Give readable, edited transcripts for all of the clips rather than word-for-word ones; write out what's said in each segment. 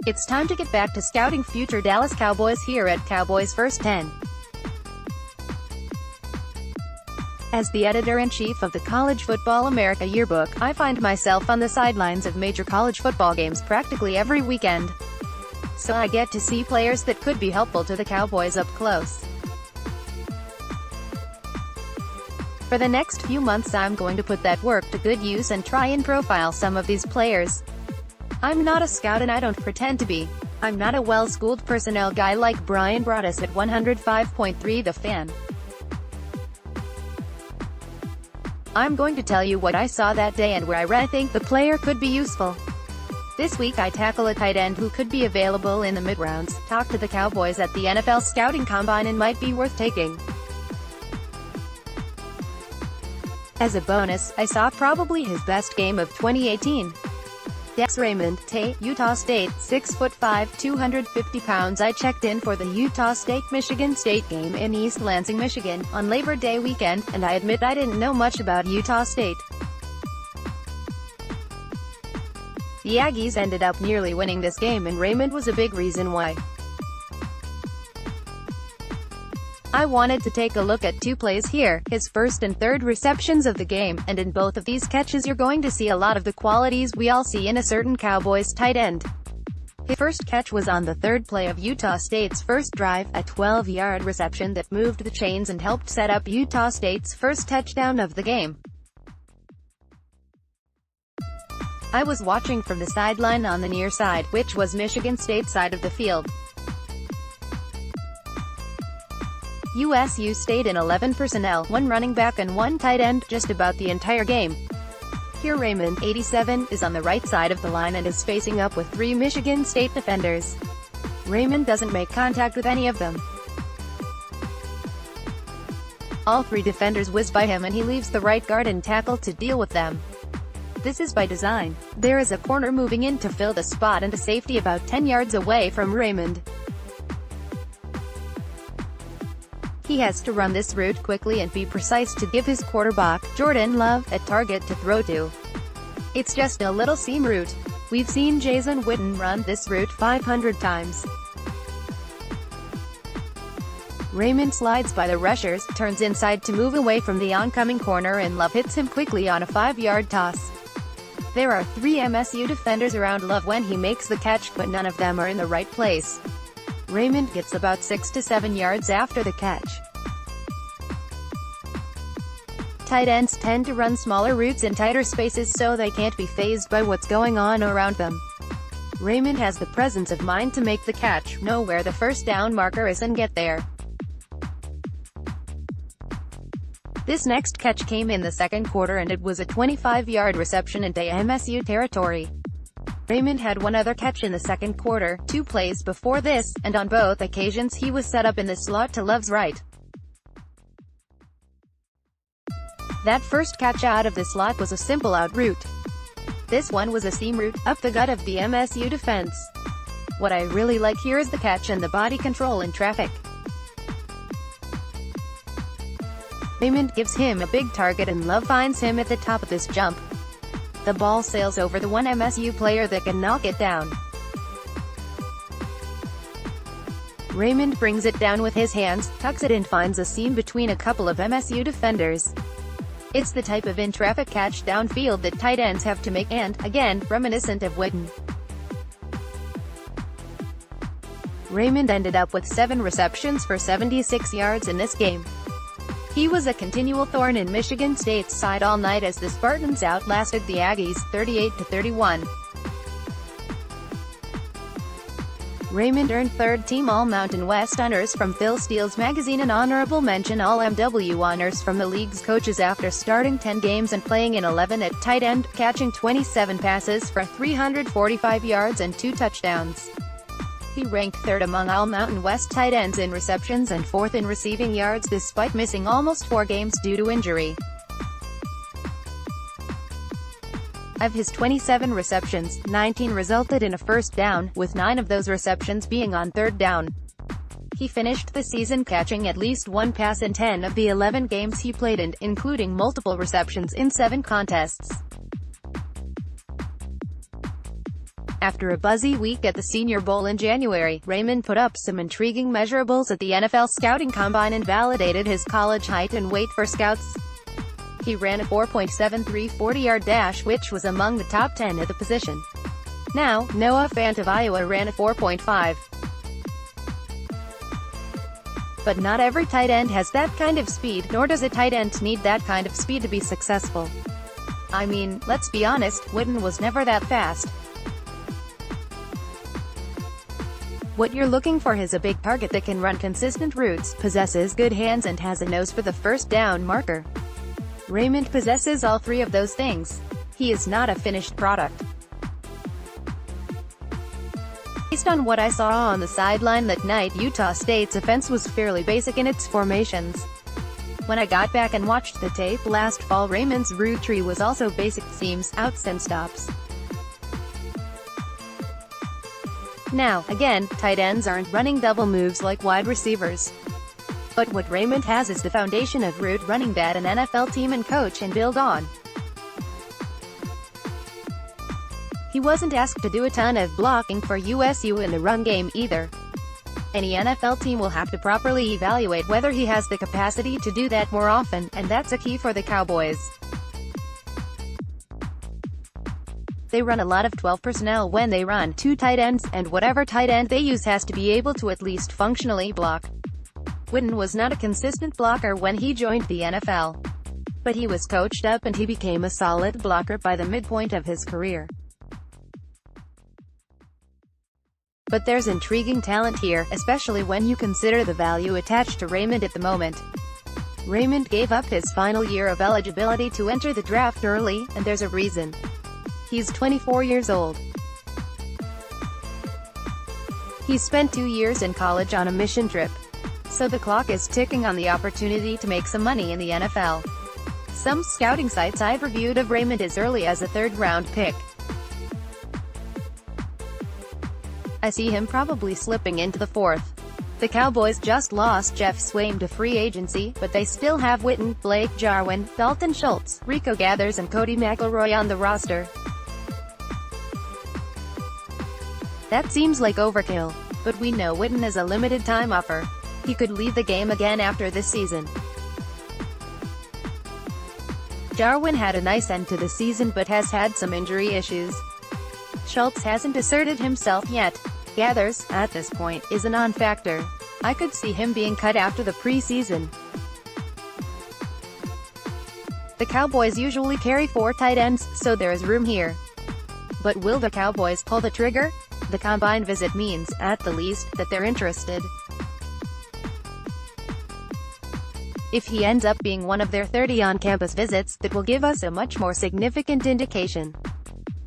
It's time to get back to scouting future Dallas Cowboys here at Cowboys First 10. As the editor-in-chief of the College Football America Yearbook, I find myself on the sidelines of major college football games practically every weekend. So I get to see players that could be helpful to the Cowboys up close. For the next few months I'm going to put that work to good use and try and profile some of these players. I'm not a scout and I don't pretend to be. I'm not a well-schooled personnel guy like Brian Broaddus at 105.3 The Fan. I'm going to tell you what I saw that day and where I think the player could be useful. This week I tackle a tight end who could be available in the mid-rounds, talk to the Cowboys at the NFL Scouting Combine and might be worth taking. As a bonus, I saw probably his best game of 2018. Dax Raymond, Utah State, 6'5", 250 pounds. I checked in for the Utah State-Michigan State game in East Lansing, Michigan, on Labor Day weekend, and I admit I didn't know much about Utah State. The Aggies ended up nearly winning this game and Raymond was a big reason why. I wanted to take a look at two plays here, his first and third receptions of the game, and in both of these catches you're going to see a lot of the qualities we all see in a certain Cowboys tight end. His first catch was on the third play of Utah State's first drive, a 12-yard reception that moved the chains and helped set up Utah State's first touchdown of the game. I was watching from the sideline on the near side, which was Michigan State's side of the field. USU stayed in 11 personnel, 1 running back and 1 tight end, just about the entire game. Here Raymond, 87, is on the right side of the line and is facing up with 3 Michigan State defenders. Raymond doesn't make contact with any of them. All 3 defenders whiz by him and he leaves the right guard and tackle to deal with them. This is by design. There is a corner moving in to fill the spot and a safety about 10 yards away from Raymond. He has to run this route quickly and be precise to give his quarterback, Jordan Love, a target to throw to. It's just a little seam route. We've seen Jason Witten run this route 500 times. Raymond slides by the rushers, turns inside to move away from the oncoming corner and Love hits him quickly on a 5-yard toss. There are 3 MSU defenders around Love when he makes the catch, but none of them are in the right place. Raymond gets about 6 to 7 yards after the catch. Tight ends tend to run smaller routes in tighter spaces so they can't be fazed by what's going on around them. Raymond has the presence of mind to make the catch, know where the first down marker is and get there. This next catch came in the second quarter and it was a 25-yard reception into MSU territory. Raymond had 1 other catch in the second quarter, 2 plays before this, and on both occasions he was set up in the slot to Love's right. That first catch out of the slot was a simple out route. This one was a seam route, up the gut of the MSU defense. What I really like here is the catch and the body control in traffic. Raymond gives him a big target and Love finds him at the top of this jump. The ball sails over the one MSU player that can knock it down. Raymond brings it down with his hands, tucks it and finds a seam between a couple of MSU defenders. It's the type of in-traffic catch downfield that tight ends have to make and, again, reminiscent of Witten. Raymond ended up with 7 receptions for 76 yards in this game. He was a continual thorn in Michigan State's side all night as the Spartans outlasted the Aggies, 38-31. Raymond earned third-team All-Mountain West honors from Phil Steele's magazine and honorable mention All-MW honors from the league's coaches after starting 10 games and playing in 11 at tight end, catching 27 passes for 345 yards and 2 touchdowns. He ranked 3rd among All-Mountain West tight ends in receptions and 4th in receiving yards despite missing almost 4 games due to injury. Of his 27 receptions, 19 resulted in a first down, with 9 of those receptions being on 3rd down. He finished the season catching at least 1 pass in 10 of the 11 games he played in, including multiple receptions in 7 contests. After a buzzy week at the Senior Bowl in January, Raymond put up some intriguing measurables at the NFL Scouting Combine and validated his college height and weight for scouts. He ran a 4.73 40-yard dash, which was among the top 10 at the position. Now, Noah Fant of Iowa ran a 4.5. But not every tight end has that kind of speed, nor does a tight end need that kind of speed to be successful. I mean, let's be honest, Witten was never that fast. What you're looking for is a big target that can run consistent routes, possesses good hands and has a nose for the first down marker. Raymond possesses all three of those things. He is not a finished product. Based on what I saw on the sideline that night, Utah State's offense was fairly basic in its formations. When I got back and watched the tape last fall, Raymond's route tree was also basic: seams, outs and stops. Now, again, tight ends aren't running double moves like wide receivers. But what Raymond has is the foundation of route running that an NFL team and coach can build on. He wasn't asked to do a ton of blocking for USU in the run game either. Any NFL team will have to properly evaluate whether he has the capacity to do that more often, and that's a key for the Cowboys. They run a lot of 12 personnel when they run two tight ends, and whatever tight end they use has to be able to at least functionally block. Witten was not a consistent blocker when he joined the NFL. But he was coached up and he became a solid blocker by the midpoint of his career. But there's intriguing talent here, especially when you consider the value attached to Raymond at the moment. Raymond gave up his final year of eligibility to enter the draft early, and there's a reason. He's 24 years old. He spent 2 years in college on a mission trip. So the clock is ticking on the opportunity to make some money in the NFL. Some scouting sites I've reviewed of Raymond as early as a third-round pick. I see him probably slipping into the fourth. The Cowboys just lost Jeff Swaim to free agency, but they still have Witten, Blake Jarwin, Dalton Schultz, Rico Gathers and Cody McElroy on the roster. That seems like overkill. But we know Witten is a limited-time offer. He could leave the game again after this season. Jarwin had a nice end to the season but has had some injury issues. Schultz hasn't asserted himself yet. Gathers, at this point, is a non-factor. I could see him being cut after the preseason. The Cowboys usually carry 4 tight ends, so there is room here. But will the Cowboys pull the trigger? The combine visit means, at the least, that they're interested. If he ends up being one of their 30 on-campus visits, that will give us a much more significant indication.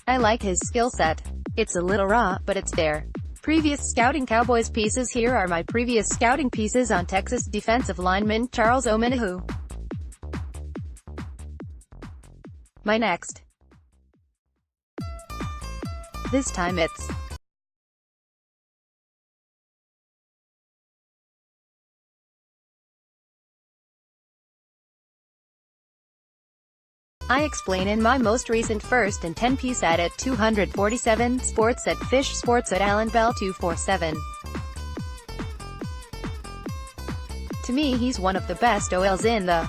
I like his skill set. It's a little raw, but it's there. Previous Scouting Cowboys pieces. Here are my previous scouting pieces on Texas defensive lineman Charles Omenihu. My next. This time it's I explain in my most recent first and 10 piece at 247 Sports at Fish Sports at Alan Bell 247. To me, he's one of the best OLs in the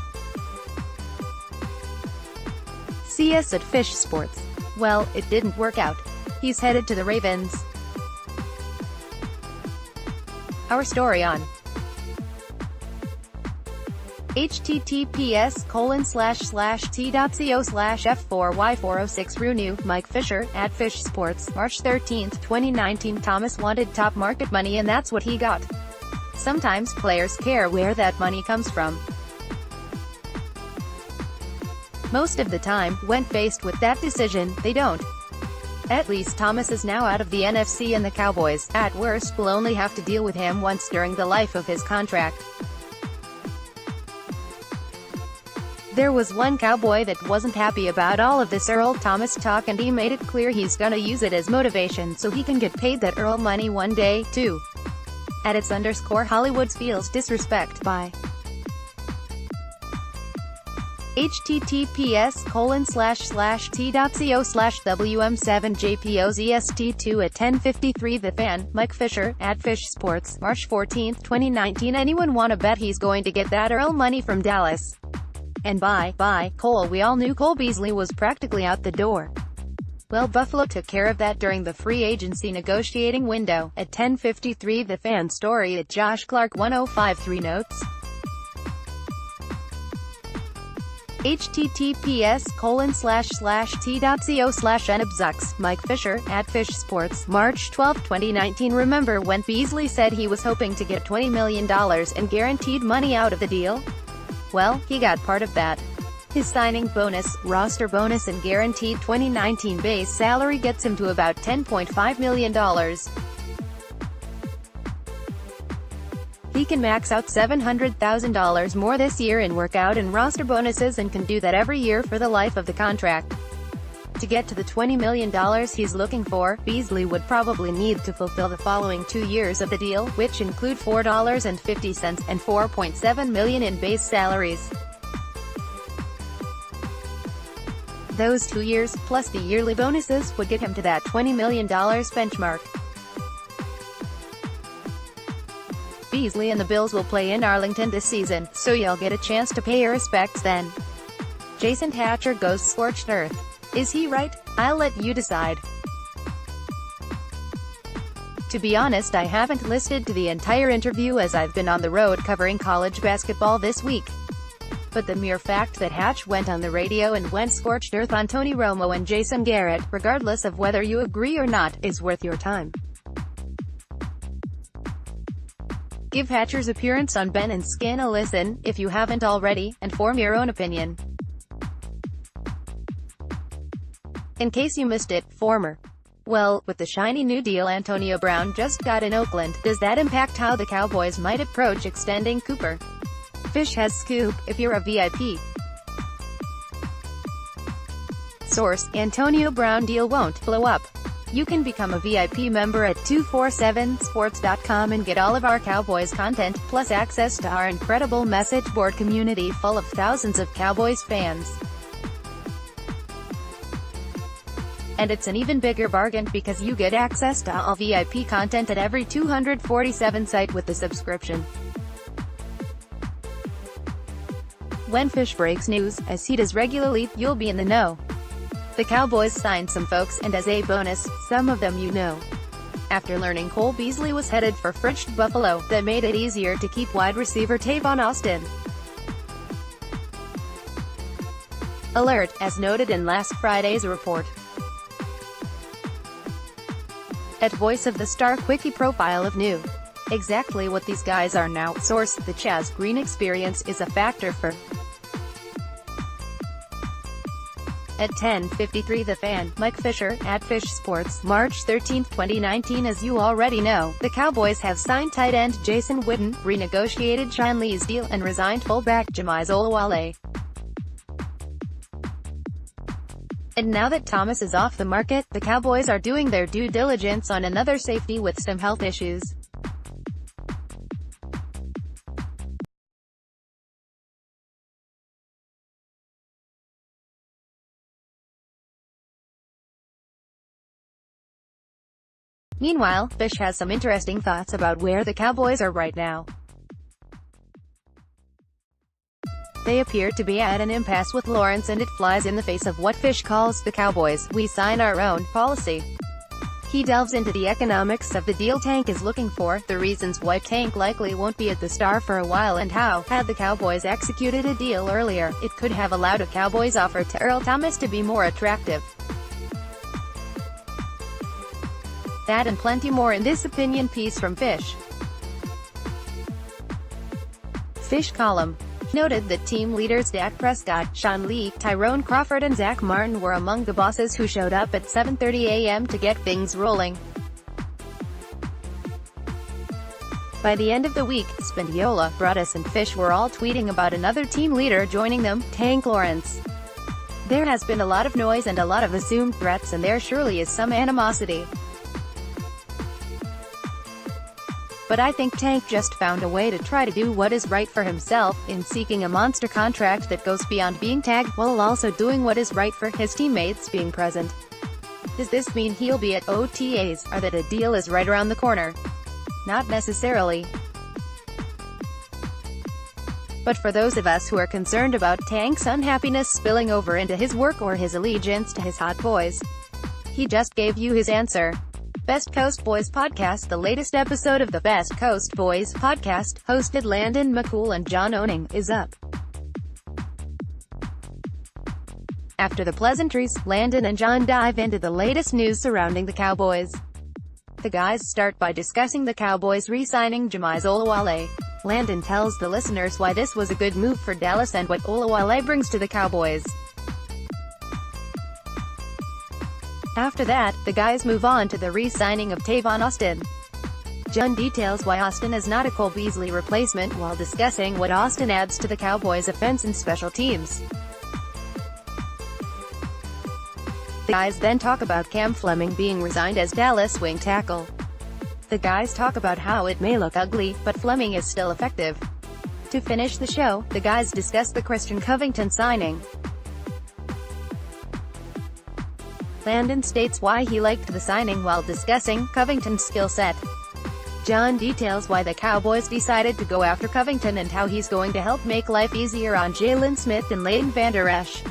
CS at Fish Sports. Well, it didn't work out. He's headed to the Ravens. Our story on https://t.co/f4y406 Renew, Mike Fisher, at Fish Sports, March 13, 2019. Thomas wanted top market money and that's what he got. Sometimes players care where that money comes from. Most of the time, when faced with that decision, they don't. At least Thomas is now out of the NFC and the Cowboys, at worst, will only have to deal with him once during the life of his contract. There was one Cowboy that wasn't happy about all of this Earl Thomas talk, and he made it clear he's gonna use it as motivation so he can get paid that Earl money one day, too. At its_Hollywood feels disrespect by https://t.co/wm7jpozest2 at 10:53 The Fan, Mike Fisher, @FishSports, March 14, 2019. Anyone wanna bet he's going to get that Earl money from Dallas? And bye, Cole. We all knew Cole Beasley was practically out the door. Well, Buffalo took care of that during the free agency negotiating window. At 10:53 The Fan story at Josh Clark 1053 notes. https://t.co/nbzucks, Mike Fisher, @FishSports, March 12, 2019. Remember when Beasley said he was hoping to get $20 million in guaranteed money out of the deal? Well, he got part of that. His signing bonus, roster bonus and guaranteed 2019 base salary gets him to about $10.5 million. He can max out $700,000 more this year in workout and roster bonuses and can do that every year for the life of the contract. To get to the $20 million he's looking for, Beasley would probably need to fulfill the following 2 years of the deal, which include $4.50 and $4.7 million in base salaries. Those 2 years, plus the yearly bonuses, would get him to that $20 million benchmark. Beasley and the Bills will play in Arlington this season, so you'll get a chance to pay your respects then. Jason Hatcher goes scorched earth. Is he right? I'll let you decide. To be honest, I haven't listened to the entire interview as I've been on the road covering college basketball this week. But the mere fact that Hatch went on the radio and went scorched earth on Tony Romo and Jason Garrett, regardless of whether you agree or not, is worth your time. Give Hatcher's appearance on Ben and Skin a listen, if you haven't already, and form your own opinion. In case you missed it, Well, with the shiny new deal Antonio Brown just got in Oakland, does that impact how the Cowboys might approach extending Cooper? Fish has scoop, if you're a VIP. Source: Antonio Brown deal won't blow up. You can become a VIP member at 247sports.com and get all of our Cowboys content, plus access to our incredible message board community full of thousands of Cowboys fans. And it's an even bigger bargain, because you get access to all VIP content at every 247 site with the subscription. When Fish breaks news, as he does regularly, you'll be in the know. The Cowboys signed some folks, and as a bonus, some of them you know. After learning Cole Beasley was headed for frigid Buffalo, that made it easier to keep wide receiver Tavon Austin. Alert, as noted in last Friday's report. At Voice of the Star Quickie profile of new. Exactly what these guys are now. Source: the Chaz Green experience is a factor for. At 10:53 The Fan, Mike Fisher, @FishSports, March 13, 2019. As you already know, the Cowboys have signed tight end Jason Witten, renegotiated Sean Lee's deal, and resigned fullback Jamize Olawale. And now that Thomas is off the market, the Cowboys are doing their due diligence on another safety with some health issues. Meanwhile, Fish has some interesting thoughts about where the Cowboys are right now. They appear to be at an impasse with Lawrence, and it flies in the face of what Fish calls the Cowboys "we sign our own" policy. He delves into the economics of the deal Tank is looking for, the reasons why Tank likely won't be at the Star for a while, and how, had the Cowboys executed a deal earlier, it could have allowed a Cowboys offer to Earl Thomas to be more attractive. That and plenty more in this opinion piece from Fish. Fish column. Noted that team leaders Dak Prescott, Sean Lee, Tyrone Crawford and Zach Martin were among the bosses who showed up at 7:30 a.m. to get things rolling. By the end of the week, Spendiola, Broaddus and Fish were all tweeting about another team leader joining them, Tank Lawrence. There has been a lot of noise and a lot of assumed threats, and there surely is some animosity. But I think Tank just found a way to try to do what is right for himself, in seeking a monster contract that goes beyond being tagged, while also doing what is right for his teammates being present. Does this mean he'll be at OTAs, or that a deal is right around the corner? Not necessarily. But for those of us who are concerned about Tank's unhappiness spilling over into his work or his allegiance to his hot boys, he just gave you his answer. Best Coast Boys Podcast. The latest episode of the Best Coast Boys Podcast, hosted Landon McCool and John Owning, is up. After the pleasantries, Landon and John dive into the latest news surrounding the Cowboys. The guys start by discussing the Cowboys re-signing Jamize Olawale. Landon tells the listeners why this was a good move for Dallas and what Olawale brings to the Cowboys. After that, the guys move on to the re-signing of Tavon Austin. John details why Austin is not a Cole Beasley replacement while discussing what Austin adds to the Cowboys' offense and special teams. The guys then talk about Cam Fleming being resigned as Dallas wing tackle. The guys talk about how it may look ugly, but Fleming is still effective. To finish the show, the guys discuss the Christian Covington signing. Landon states why he liked the signing while discussing Covington's skill set. John details why the Cowboys decided to go after Covington and how he's going to help make life easier on Jalen Smith and Leighton Vander Esch.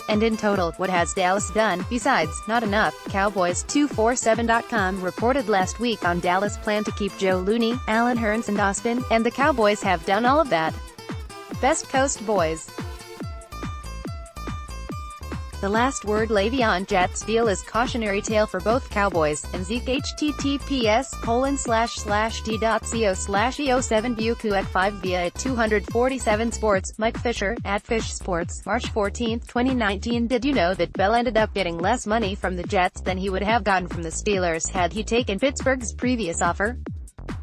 And in total, what has Dallas done? Besides, not enough. Cowboys247.com reported last week on Dallas' plan to keep Joe Looney, Allen Hurns and Austin, and the Cowboys have done all of that. Best Coast Boys. The last word. Le'Veon Jets deal is cautionary tale for both Cowboys and Zeke. https://t.co/eo7buku@5 via 247 Sports. Mike Fisher, @Fish Sports, March 14, 2019. Did you know that Bell ended up getting less money from the Jets than he would have gotten from the Steelers had he taken Pittsburgh's previous offer?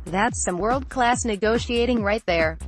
That's some world-class negotiating right there.